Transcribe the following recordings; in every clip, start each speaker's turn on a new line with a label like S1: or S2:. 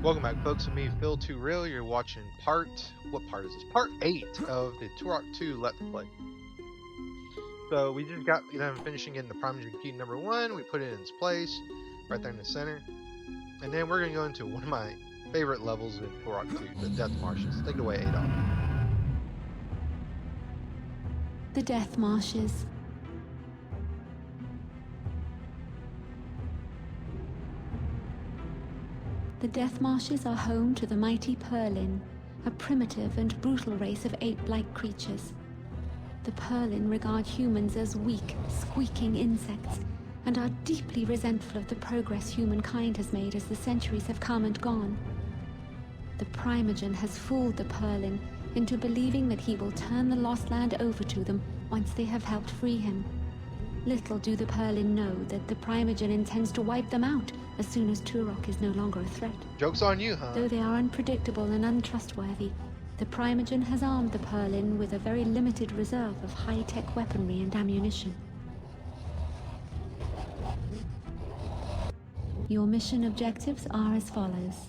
S1: Welcome back, folks. With me, Phil Too Real. You're watching what part is this? Part 8 of the Turok 2 Let's Play. So we just got finishing getting the Primogen key number 1. We put it in its place, right there in the center. And then we're going to go into one of my favorite levels in Turok 2, the Death Marshes. Take it away, Adolf.
S2: The Death Marshes. The Death Marshes are home to the mighty Purr-Linn, a primitive and brutal race of ape-like creatures. The Purr-Linn regard humans as weak, squeaking insects, and are deeply resentful of the progress humankind has made as the centuries have come and gone. The Primogen has fooled the Purr-Linn into believing that he will turn the lost land over to them once they have helped free him. Little do the Purr-Linn know that the Primogen intends to wipe them out as soon as Turok is no longer a threat.
S1: Joke's on you, huh?
S2: Though they are unpredictable and untrustworthy, the Primogen has armed the Purr-Linn with a very limited reserve of high-tech weaponry and ammunition. Your mission objectives are as follows.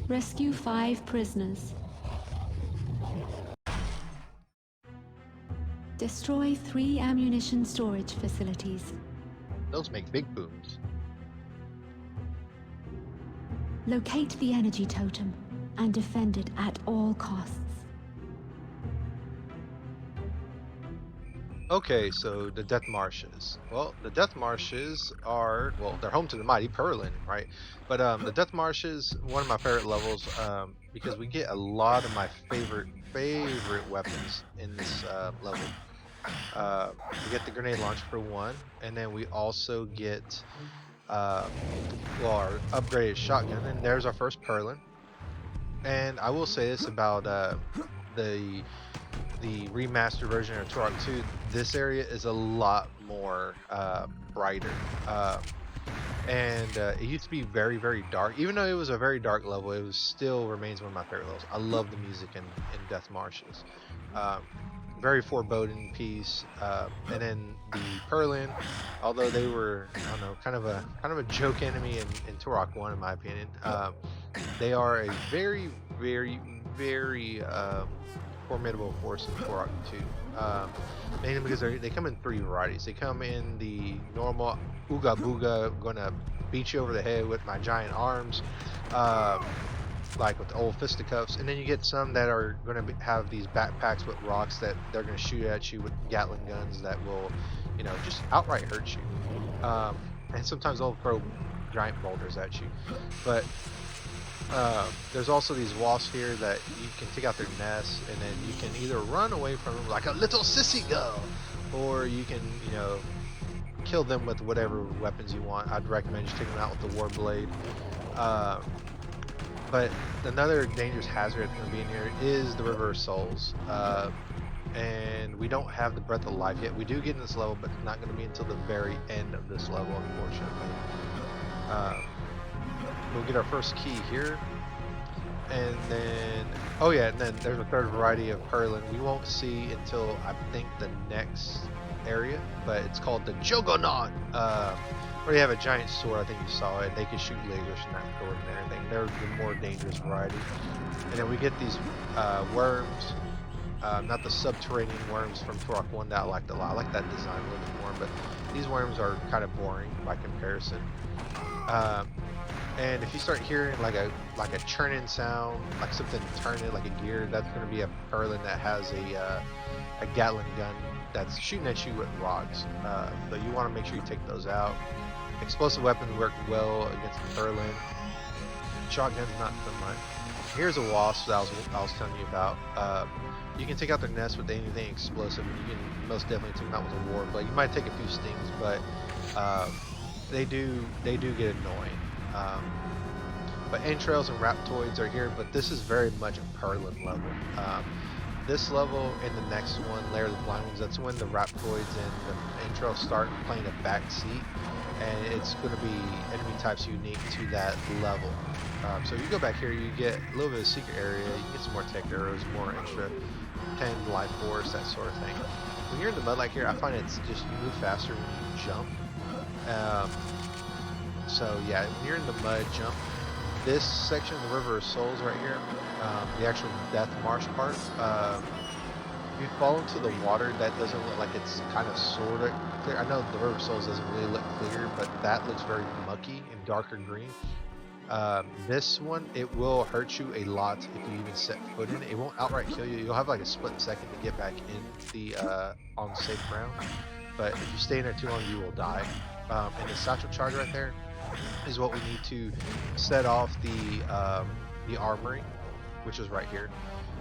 S2: Rescue 5 prisoners. Destroy 3 ammunition storage facilities.
S1: Those make big booms.
S2: Locate the energy totem and defend it at all costs.
S1: Okay, so the Death Marshes. Well, the Death Marshes are, they're home to the mighty Purr-Linn, right? But the Death Marshes, one of my favorite levels, because we get a lot of my favorite weapons in this level. We get the grenade launcher for one, and then we also get our upgraded shotgun, and there's our first Purr-Linn. And I will say this about the remastered version of Turok 2, this area is a lot more brighter. And it used to be very, very dark. Even though it was a very dark level, it still remains one of my favorite levels. I love the music in Death Marshes. Very foreboding piece. And then the Purr-Linn, although they were, I don't know, kind of a joke enemy in Turok 1 in my opinion, they are a very, very, very formidable force in Turok 2. Mainly because they come in 3 varieties. They come in the normal Ooga Booga, gonna beat you over the head with my giant arms, like with the old fisticuffs, and then you get some that are gonna have these backpacks with rocks that they're gonna shoot at you with Gatling guns that will, just outright hurt you. And sometimes they'll throw giant boulders at you. But there's also these wasps here that you can take out their nests, and then you can either run away from them like a little sissy girl, or you can, kill them with whatever weapons you want. I'd recommend just taking them out with the war blade. But another dangerous hazard that's going to be in here is the River of Souls. And we don't have the Breath of Life yet. We do get in this level, but it's not going to be until the very end of this level, unfortunately. We'll get our first key here, and then and then there's a third variety of Purr-Linn we won't see until I think the next area, but it's called the Juggernaut, where they have a giant sword. I think you saw it. They can shoot lasers from that sword and everything. They're the more dangerous variety. And then we get these worms, not the subterranean worms from Turok 1 that I liked a lot. I like that design a little bit more, but these worms are kind of boring by comparison. And if you start hearing like a churning sound, like something turning, like a gear, that's going to be a Purr-Linn that has a Gatling gun that's shooting at you with rocks. So you want to make sure you take those out. Explosive weapons work well against the Purr-Linn. Shotguns not so much. Here's a wasp that I was telling you about. You can take out their nest with anything explosive, and you can most definitely take them out with a war blade. You might take a few stings, but they do get annoying. But entrails and raptoids are here, but this is very much a Purr-Linn level. This level and the next one, Lair of the Blind Ones, that's when the raptoids and the entrails start playing a back seat, and it's going to be enemy types unique to that level. So you go back here, you get a little bit of secret area, you get some more tech arrows, more extra 10 life force, that sort of thing. When you're in the mud like here, I find it's just you move faster when you jump. So yeah, when you're in the mud, jump this section of the River of Souls right here, the actual Death Marsh part, if you fall into the water, that doesn't look like it's kind of sort of clear. I know the River of Souls doesn't really look clear, but that looks very mucky and darker green. This one, it will hurt you a lot if you even set foot in it. It won't outright kill you. You'll have like a split second to get back in the on safe ground, but if you stay in there too long, you will die. And the satchel charge right there is what we need to set off the armory, which is right here.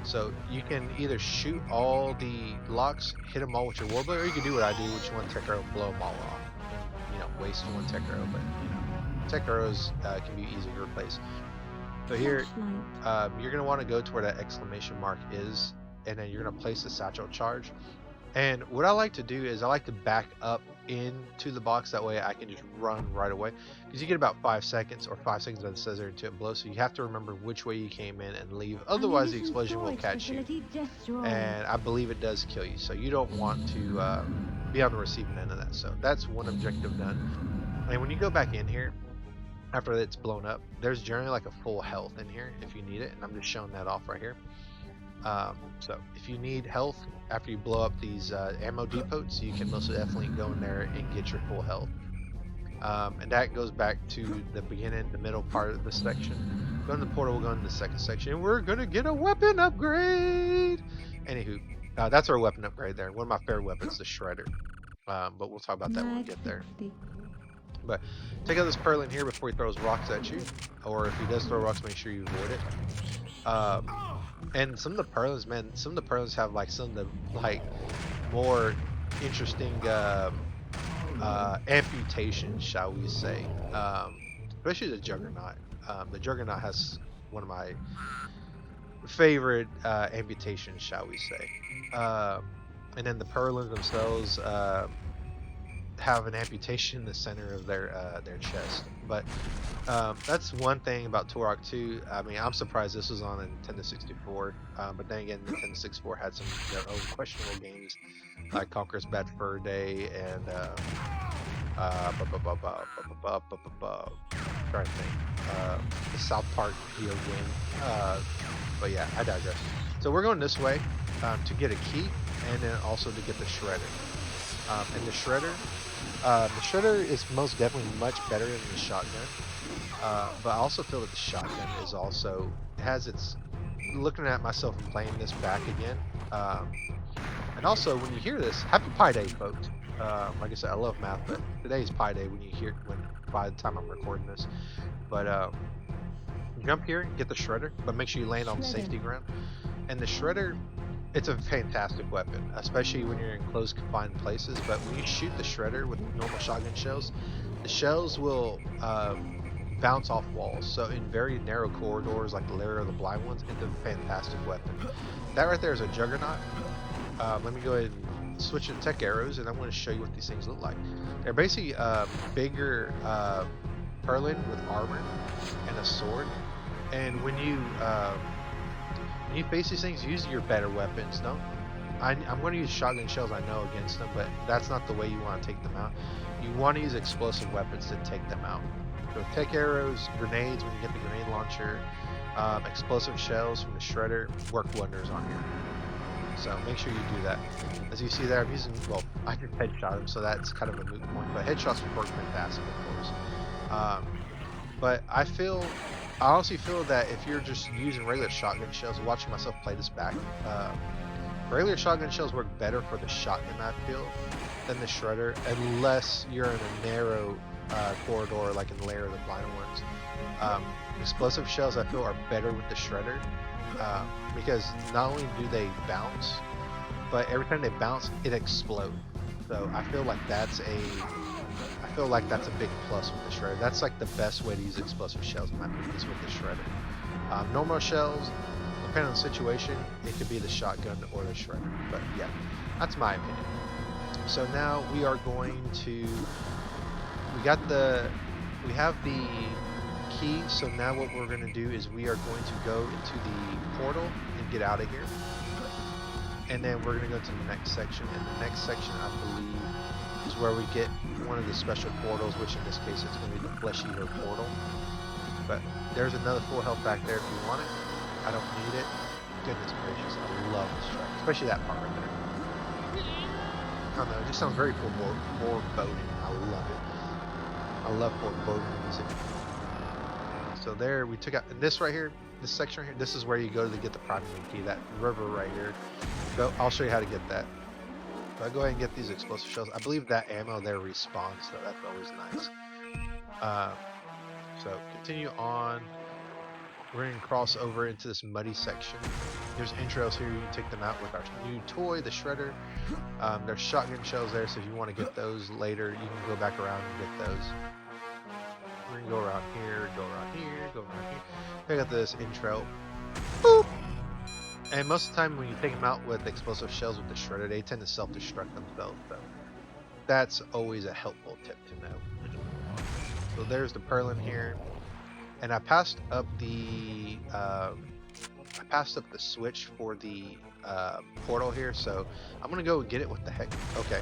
S1: So you can either shoot all the locks, hit them all with your warblade, or you can do what I do, which one tech arrow, blow them all off. And, you know, waste one tech arrow, but you know, tech arrows can be easy to replace. So here, you're gonna want to go to where that exclamation mark is, and then you're gonna place the satchel charge. And what I like to do is I like to back up into the box, that way I can just run right away, because you get about 5 seconds, or 5 seconds as it says there, until it blows. So you have to remember which way you came in and leave, otherwise the explosion will catch you, and I believe it does kill you. So you don't want to be on the receiving end of that. So that's one objective done. And when you go back in here after it's blown up, there's generally like a full health in here if you need it, and I'm just showing that off right here. So if you need health after you blow up these ammo depots, you can most definitely go in there and get your full health. And that goes back to the beginning, the middle part of the section. Go in the portal, we'll go into the second section, and we're gonna get a weapon upgrade. Anywho, that's our weapon upgrade there. One of my favorite weapons, the Shredder. But we'll talk about that when we get there. But take out this Purr-Linn here before he throws rocks at you, or if he does throw rocks, make sure you avoid it. And some of the Purr-Linns, man, some of the Purr-Linns have like some of the like more interesting amputations, shall we say, especially the Juggernaut. The Juggernaut has one of my favorite amputations, shall we say. And then the Purr-Linns themselves have an amputation in the center of their chest. But that's one thing about Turok 2. I mean, I'm surprised this was on a Nintendo 64. But then again, Nintendo 64 had some of their own questionable games, like Conker's Bad Fur Day and trying to think, the South Park video game. But yeah, I digress. So we're going this way to get a key, and then also to get the Shredder. And the Shredder is most definitely much better than the shotgun. But I also feel that the shotgun is also has its. Looking at myself and playing this back again. And also, when you hear this, happy Pi Day, folks. Like I said, I love math, but today's Pi Day when you hear by the time I'm recording this. But jump here, get the Shredder, but make sure you land on the safety ground. And the Shredder, it's a fantastic weapon, especially when you're in closed, confined places. But when you shoot the Shredder with normal shotgun shells, the shells will bounce off walls. So in very narrow corridors, like the Lair of the Blind Ones, it's a fantastic weapon. That right there is a Juggernaut. Let me go ahead and switch to tech arrows, and I'm going to show you what these things look like. They're basically bigger Purr-Linn with armor and a sword. And when you face these things, use your better weapons. I'm going to use shotgun shells, I know, against them, but that's not the way you want to take them out. You want to use explosive weapons to take them out. So tech arrows, grenades when you get the grenade launcher, explosive shells from the Shredder work wonders on here. So make sure you do that. As you see there, I'm using, well, I can headshot him, so that's kind of a moot point, but headshots work fantastic, of course. But I honestly feel that if you're just using regular shotgun shells, watching myself play this back, regular shotgun shells work better for the shotgun, I feel, than the Shredder, unless you're in a narrow corridor like in the Lair of the Blind Ones. Explosive shells, I feel, are better with the Shredder, because not only do they bounce, but every time they bounce, it explodes. So I feel like that's a big plus with the Shredder. That's like the best way to use explosive shells in my opinion, is with the Shredder. Normal shells, depending on the situation, it could be the shotgun or the Shredder. But yeah, that's my opinion. So now we are going to. We have the key. So now what we're going to do is we are going to go into the portal and get out of here. And then we're going to go to the next section. And the next section, I believe, is where we get one of the special portals, which in this case it's going to be the Flesh Eater portal. But There's another full health back there if you want it. I don't need it. Goodness gracious, I love this track, especially that part right there. I don't know, it just sounds very foreboding. I love it. I love foreboding music. So there, we took out this right here, this section right here. This is where you go to get the primary key, that river right here. Go, I'll show you how to get that. So I go ahead and get these explosive shells. I believe that ammo there respawns, so that's always nice. So continue on. We're going to cross over into this muddy section. There's intros here. You can take them out with our new toy, the Shredder. There's shotgun shells there, so if you want to get those later, you can go back around and get those. We're going to go around here, go around here, go around here. Pick up this intro. Boop! And most of the time when you take them out with explosive shells with the Shredder, they tend to self-destruct themselves. So that's always a helpful tip to know. So there's the Purr-Linn here. And I passed up the switch for the portal here, so I'm gonna go get it. What the heck? Okay,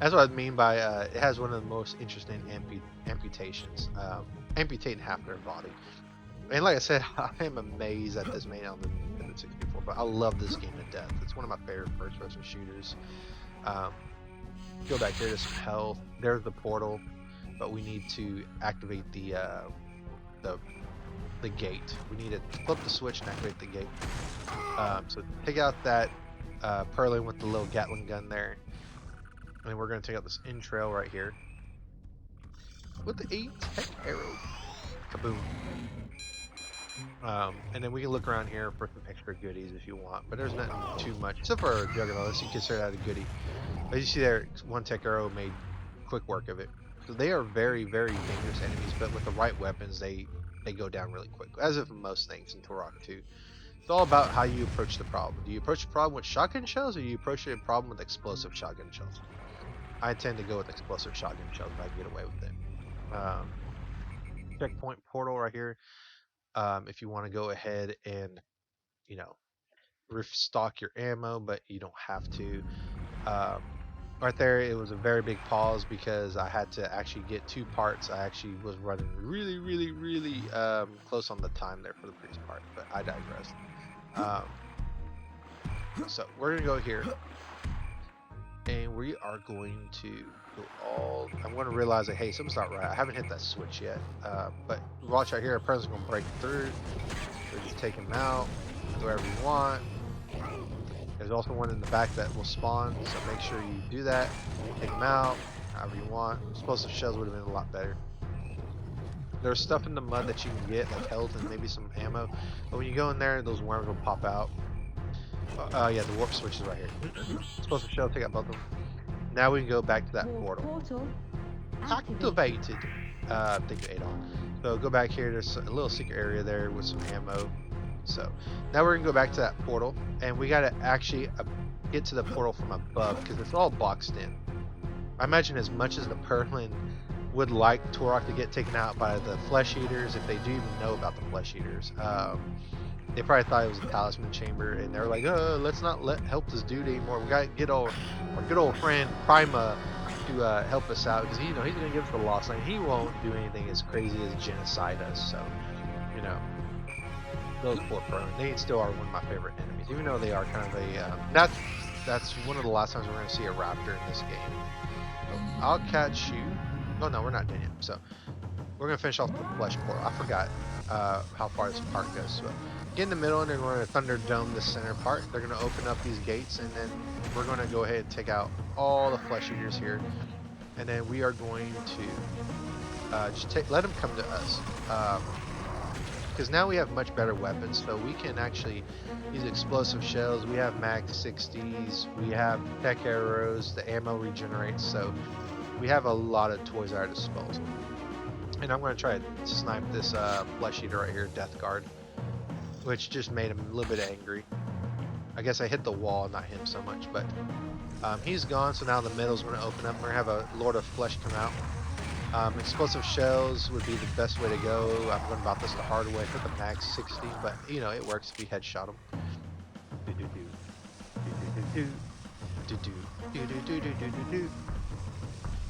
S1: that's what I mean by it has one of the most interesting amputations, amputating half their body. And like I said, I am amazed at this made on the 64. But I love this game to death. It's one of my favorite first-person shooters. Go back here to some health. There's the portal, but we need to activate the gate. We need to flip the switch and activate the gate. So take out that Purr-Linn with the little Gatling gun there, and then we're going to take out this entrail right here with the 8-tech arrow. Kaboom. And then we can look around here for some extra goodies if you want, but there's nothing too much except for a Juggernaut. You consider that a goodie. As you see there, 1-tech arrow made quick work of it. So they are very, very dangerous enemies, but with the right weapons, they go down really quick, as if most things in Turok 2. It's all about how you approach the problem. Do you approach the problem with shotgun shells, or do you approach the problem with explosive shotgun shells? I tend to go with explosive shotgun shells if I can get away with it. Checkpoint portal right here. If you want to go ahead and, you know, restock your ammo, but you don't have to. Right there, it was a very big pause because I had to actually get 2 parts. I actually was running really, really, really close on the time there for the previous part, but I digress. So we're going to go here, and we are going to go all... I'm going to realize that, hey, something's not right. I haven't hit that switch yet, but watch right here. A person's going to break through. So just take him out, do whatever you want. There's also one in the back that will spawn, so make sure you do that. Take them out, however you want. Explosive shells would have been a lot better. There's stuff in the mud that you can get, like health and maybe some ammo. But when you go in there, those worms will pop out. Yeah, the warp switch is right here. Explosive shell, take out both of them. Now we can go back to that portal. Activated. Thank you, Adon. So go back here. There's a little secret area there with some ammo. So now we're gonna go back to that portal, and we gotta actually get to the portal from above because it's all boxed in. I imagine as much as the Purr-Linn would like Turok to get taken out by the flesh eaters, if they do even know about the flesh eaters, they probably thought it was a talisman chamber, and they're like, let's not help this dude anymore. We gotta get our good old friend Prima to help us out because he's gonna give us the lost line. He won't do anything as crazy as genocide us. So, you know. Those poor Purr-Linn, they still are one of my favorite enemies, even though they are kind of a, that's one of the last times we're going to see a raptor in this game. So I'll catch you. Oh no, we're not done yet. So we're going to finish off the flesh portal. I forgot how far this part goes. So get in the middle, and they're going to Thunderdome the center part. They're going to open up these gates, and then we're going to go ahead and take out all the flesh eaters here. And then we are going to just let them come to us. Because now we have much better weapons, so we can actually use explosive shells. We have mag 60s, we have tech arrows, the ammo regenerates, so we have a lot of toys at our disposal. And I'm going to try to snipe this flesh eater right here, Death Guard, which just made him a little bit angry. I guess I hit the wall, not him so much, but he's gone, so now the middle's going to open up. We're going to have a Lord of Flesh come out. Explosive shells would be the best way to go. I'm going about this the hard way for the max 60, but you know, it works if you headshot them.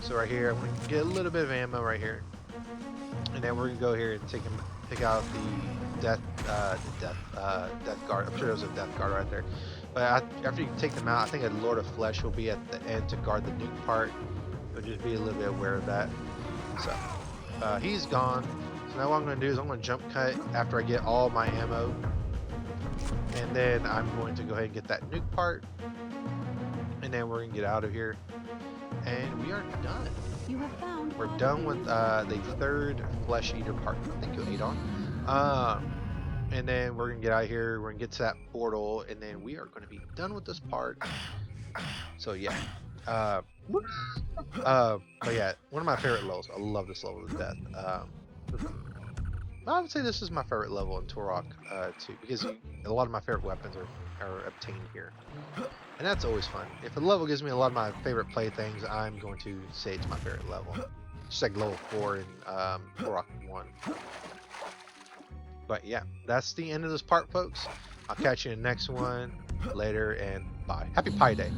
S1: So right here, I'm going to get a little bit of ammo right here. And then we're going to go here and take him pick out death guard. I'm sure there was a death guard right there. But after you take them out, I think a Lord of Flesh will be at the end to guard the nuke part. So just be a little bit aware of that. So he's gone. So now what I'm going to do is I'm going to jump cut after I get all my ammo. And then I'm going to go ahead and get that nuke part. And then we're going to get out of here. And we are done.
S2: You have found.
S1: We're done with the third flesh eater part. Thank you, Adon. And then we're going to get out of here. We're going to get to that portal. And then we are going to be done with this part. So yeah. But yeah, one of my favorite levels. I love this level to death. I would say this is my favorite level in Turok too, because a lot of my favorite weapons are obtained here, and that's always fun. If a level gives me a lot of my favorite playthings, I'm going to say it's my favorite level, just like level 4 in Turok 1. But yeah, that's the end of this part, folks. I'll catch you in the next one later, and bye. Happy Pi Day.